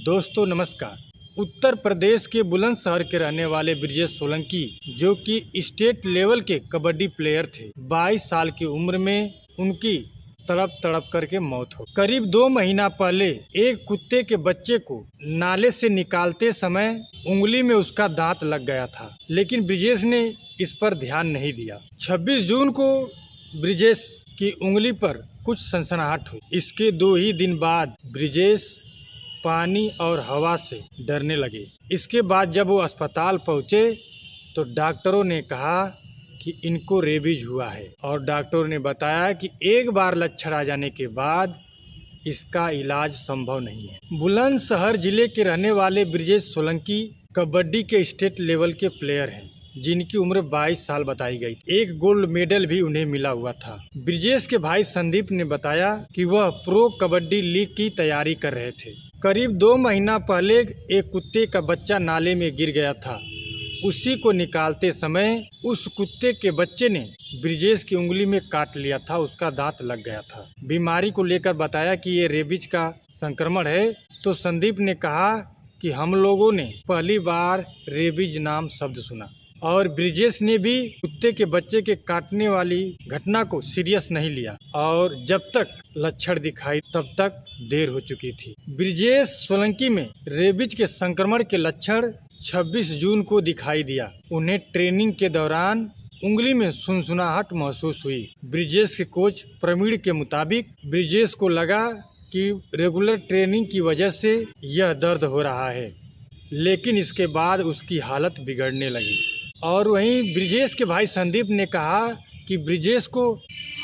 दोस्तों नमस्कार। उत्तर प्रदेश के बुलंदशहर के रहने वाले ब्रिजेश सोलंकी, जो कि स्टेट लेवल के कबड्डी प्लेयर थे, 22 साल की उम्र में उनकी तड़प करके मौत हो। करीब 2 महीना पहले एक कुत्ते के बच्चे को नाले से निकालते समय उंगली में उसका दांत लग गया था, लेकिन ब्रिजेश ने इस पर ध्यान नहीं दिया। 26 जून को ब्रिजेश की उंगली पर कुछ सनसनाहट हुई। इसके 2 ही दिन बाद ब्रिजेश पानी और हवा से डरने लगे। इसके बाद जब वो अस्पताल पहुंचे तो डॉक्टरों ने कहा कि इनको रेबीज हुआ है, और डॉक्टरों ने बताया कि एक बार लक्षण आ जाने के बाद इसका इलाज संभव नहीं है। बुलंदशहर जिले के रहने वाले ब्रिजेश सोलंकी कबड्डी के स्टेट लेवल के प्लेयर हैं, जिनकी उम्र 22 साल बताई गई। एक गोल्ड मेडल भी उन्हें मिला हुआ था। ब्रिजेश के भाई संदीप ने बताया कि वह प्रो कबड्डी लीग की तैयारी कर रहे थे। करीब 2 महीना पहले एक कुत्ते का बच्चा नाले में गिर गया था। उसी को निकालते समय उस कुत्ते के बच्चे ने ब्रिजेश की उंगली में काट लिया था, उसका दांत लग गया था। बीमारी को लेकर बताया कि ये रेबीज का संक्रमण है, तो संदीप ने कहा कि हम लोगों ने पहली बार रेबीज नाम शब्द सुना, और ब्रिजेश ने भी कुत्ते के बच्चे के काटने वाली घटना को सीरियस नहीं लिया, और जब तक लक्षण दिखाई तब तक देर हो चुकी थी। ब्रिजेश सोलंकी में रेबीज के संक्रमण के लक्षण 26 जून को दिखाई दिया। उन्हें ट्रेनिंग के दौरान उंगली में सुनसुनाहट महसूस हुई। ब्रिजेश के कोच प्रवीण के मुताबिक ब्रिजेश को लगा कि रेगुलर ट्रेनिंग की वजह से यह दर्द हो रहा है, लेकिन इसके बाद उसकी हालत बिगड़ने लगी। और वहीं ब्रिजेश के भाई संदीप ने कहा कि ब्रिजेश को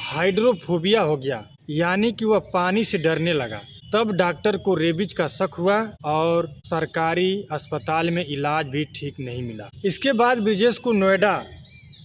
हाइड्रोफोबिया हो गया, यानी कि वह पानी से डरने लगा। तब डॉक्टर को रेबीज का शक हुआ और सरकारी अस्पताल में इलाज भी ठीक नहीं मिला। इसके बाद ब्रिजेश को नोएडा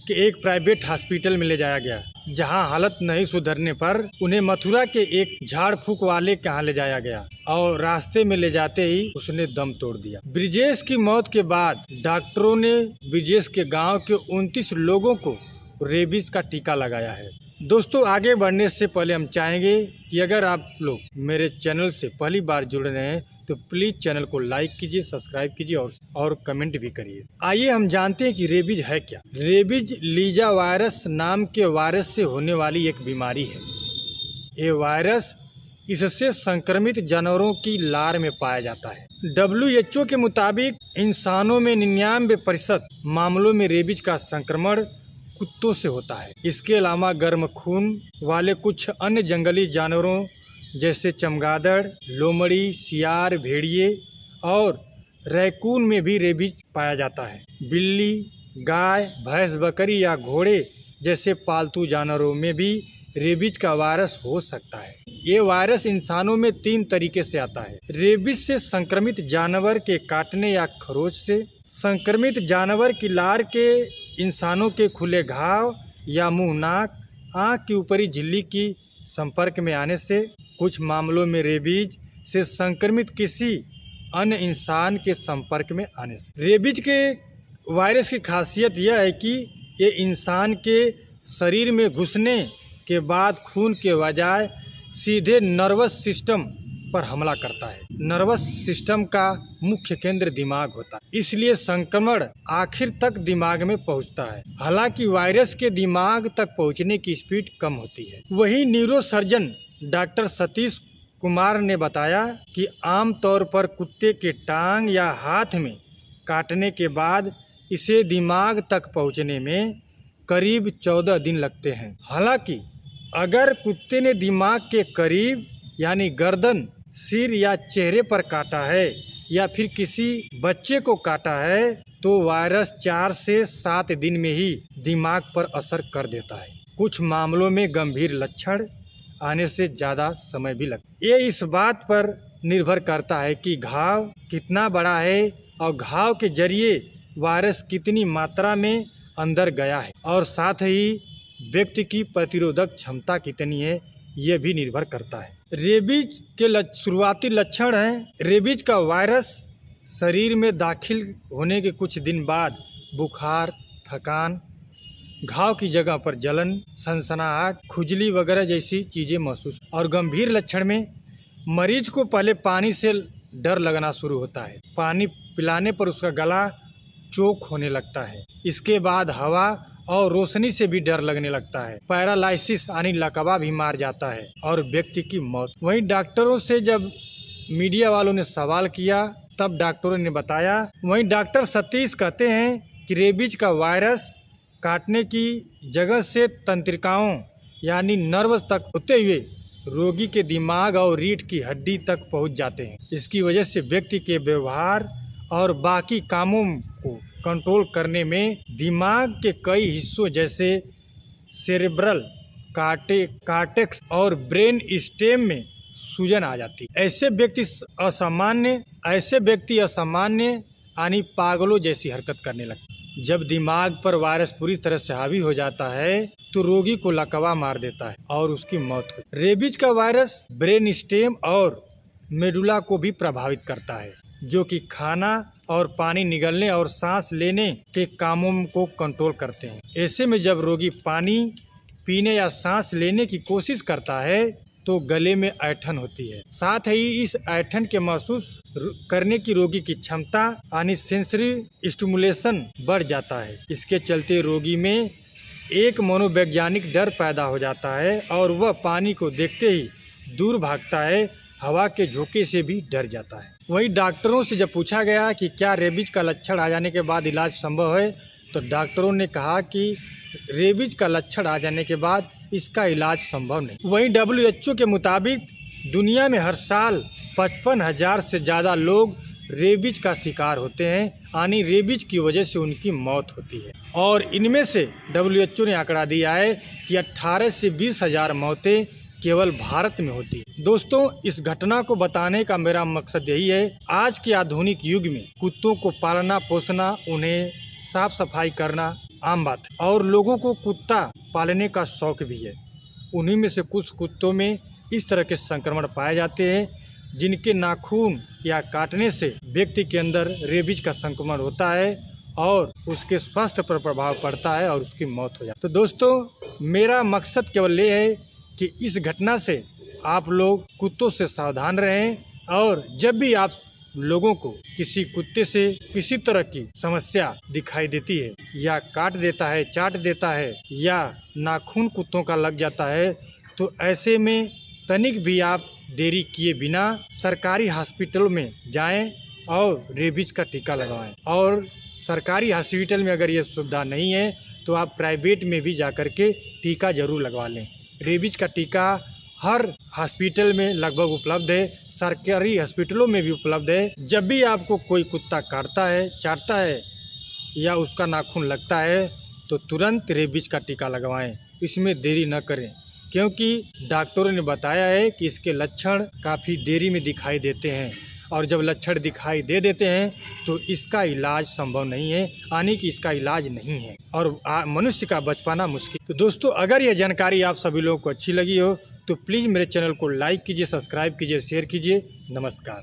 के एक प्राइवेट हॉस्पिटल में ले जाया गया, जहां हालत नहीं सुधरने पर उन्हें मथुरा के एक झाड़ फूक वाले के यहाँ ले जाया गया, और रास्ते में ले जाते ही उसने दम तोड़ दिया। ब्रिजेश की मौत के बाद डॉक्टरों ने ब्रिजेश के गांव के 29 लोगों को रेबीज का टीका लगाया है। दोस्तों, आगे बढ़ने से पहले हम चाहेंगे कि अगर आप लोग मेरे चैनल से पहली बार जुड़ रहे हैं तो प्लीज चैनल को लाइक कीजिए, सब्सक्राइब कीजिए और कमेंट भी करिए। आइए हम जानते हैं कि रेबीज है क्या। रेबीज लीजा वायरस नाम के वायरस से होने वाली एक बीमारी है। ये वायरस इससे संक्रमित जानवरों की लार में पाया जाता है। WHO के मुताबिक इंसानों में 99% मामलों में रेबीज का संक्रमण कुत्तों से होता है। इसके अलावा गर्म खून वाले कुछ अन्य जंगली जानवरों जैसे चमगादड़, लोमड़ी, सियार, भेड़िए और रैकून में भी रेबीज पाया जाता है। बिल्ली, गाय, भैंस, बकरी या घोड़े जैसे पालतू जानवरों में भी रेबीज का वायरस हो सकता है। ये वायरस इंसानों में 3 तरीके से आता है। रेबीज से संक्रमित जानवर के काटने या खरोच से, संक्रमित जानवर की लार के इंसानों के खुले घाव या मुंह, नाक, आँख की ऊपरी झिल्ली की संपर्क में आने से, कुछ मामलों में रेबीज से संक्रमित किसी अन्य इंसान के संपर्क में आने से। रेबीज के वायरस की खासियत यह है कि ये इंसान के शरीर में घुसने के बाद खून के बजाय सीधे नर्वस सिस्टम पर हमला करता है। नर्वस सिस्टम का मुख्य केंद्र दिमाग होता है, इसलिए संक्रमण आखिर तक दिमाग में पहुंचता है। हालांकि वायरस के दिमाग तक पहुंचने की स्पीड कम होती है। वहीं न्यूरोसर्जन डॉक्टर सतीश कुमार ने बताया कि आमतौर पर कुत्ते के टांग या हाथ में काटने के बाद इसे दिमाग तक पहुंचने में करीब 14 दिन लगते हैं। हालांकि अगर कुत्ते ने दिमाग के करीब यानी गर्दन, सिर या चेहरे पर काटा है या फिर किसी बच्चे को काटा है तो वायरस 4 से 7 दिन में ही दिमाग पर असर कर देता है। कुछ मामलों में गंभीर लक्षण आने से ज़्यादा समय भी लगता है। ये इस बात पर निर्भर करता है कि घाव कितना बड़ा है और घाव के जरिए वायरस कितनी मात्रा में अंदर गया है, और साथ ही व्यक्ति की प्रतिरोधक क्षमता कितनी है, ये भी निर्भर करता है। रेबीज के शुरुआती लक्षण हैं। रेबीज का वायरस शरीर में दाखिल होने के कुछ दिन बाद बुखार, थकान, घाव की जगह पर जलन, सनसनाहट, खुजली वगैरह जैसी चीज़ें महसूस। और गंभीर लक्षण में मरीज को पहले पानी से डर लगना शुरू होता है। पानी पिलाने पर उसका गला चोक होने लगता है। इसके बाद हवा और रोशनी से भी डर लगने लगता है। पैरालाइसिस यानी लकवा भी मार जाता है और व्यक्ति की मौत। वहीं डॉक्टरों से जब मीडिया वालों ने सवाल किया तब डॉक्टरों ने बताया, वहीं डॉक्टर सतीश कहते हैं कि रेबीज का वायरस काटने की जगह से तंत्रिकाओं यानी नर्व्स तक होते हुए रोगी के दिमाग और रीढ़ की हड्डी तक पहुंच जाते हैं। इसकी वजह से व्यक्ति के व्यवहार और बाकी कामों को कंट्रोल करने में दिमाग के कई हिस्सों जैसे सेरेब्रल कार्टेक्स और ब्रेन स्टेम में सूजन आ जाती है। ऐसे व्यक्ति असामान्य यानी पागलों जैसी हरकत करने लगते हैं। जब दिमाग पर वायरस पूरी तरह से हावी हो जाता है तो रोगी को लकवा मार देता है और उसकी मौत होती है। रेबीज का वायरस ब्रेन स्टेम और मेडुला को भी प्रभावित करता है, जो कि खाना और पानी निगलने और सांस लेने के कामों को कंट्रोल करते हैं। ऐसे में जब रोगी पानी पीने या सांस लेने की कोशिश करता है तो गले में ऐंठन होती है। साथ ही इस ऐंठन के महसूस करने की रोगी की क्षमता यानी सेंसरी स्टिमुलेशन बढ़ जाता है। इसके चलते रोगी में एक मनोवैज्ञानिक डर पैदा हो जाता है और वह पानी को देखते ही दूर भागता है, हवा के झोंके से भी डर जाता है। वहीं डॉक्टरों से जब पूछा गया कि क्या रेबीज का लक्षण आ जाने के बाद इलाज संभव है, तो डॉक्टरों ने कहा कि रेबीज का लक्षण आ जाने के बाद इसका इलाज संभव नहीं। वहीं WHO के मुताबिक दुनिया में हर साल 55,000 से ज़्यादा लोग रेबीज का शिकार होते हैं, यानी रेबीज की वजह से उनकी मौत होती है। और इनमें से WHO ने आंकड़ा दिया है कि 18 से 20,000 मौतें केवल भारत में होती है। दोस्तों, इस घटना को बताने का मेरा मकसद यही है, आज के आधुनिक युग में कुत्तों को पालना पोसना, उन्हें साफ सफाई करना आम बात है और लोगों को कुत्ता पालने का शौक भी है। उन्हीं में से कुछ कुत्तों में इस तरह के संक्रमण पाए जाते हैं जिनके नाखून या काटने से व्यक्ति के अंदर रेबीज का संक्रमण होता है और उसके स्वास्थ्य पर प्रभाव पड़ता है और उसकी मौत हो जाती है। तो दोस्तों, मेरा मकसद केवल ये है कि इस घटना से आप लोग कुत्तों से सावधान रहें और जब भी आप लोगों को किसी कुत्ते से किसी तरह की समस्या दिखाई देती है या काट देता है, चाट देता है या नाखून कुत्तों का लग जाता है, तो ऐसे में तनिक भी आप देरी किए बिना सरकारी हॉस्पिटल में जाएं और रेबीज का टीका लगवाएं। और सरकारी हॉस्पिटल में अगर ये सुविधा नहीं है तो आप प्राइवेट में भी जाकर के टीका जरूर लगवा लें। रेबीज का टीका हर हॉस्पिटल में लगभग उपलब्ध है, सरकारी हॉस्पिटलों में भी उपलब्ध है। जब भी आपको कोई कुत्ता काटता है, चाटता है या उसका नाखून लगता है तो तुरंत रेबीज का टीका लगवाएं। इसमें देरी न करें, क्योंकि डॉक्टरों ने बताया है कि इसके लक्षण काफ़ी देरी में दिखाई देते हैं और जब लक्षण दिखाई दे देते हैं तो इसका इलाज संभव नहीं है, यानी कि इसका इलाज नहीं है और मनुष्य का बच पाना मुश्किल। तो दोस्तों, अगर यह जानकारी आप सभी लोगों को अच्छी लगी हो तो प्लीज़ मेरे चैनल को लाइक कीजिए, सब्सक्राइब कीजिए, शेयर कीजिए। नमस्कार।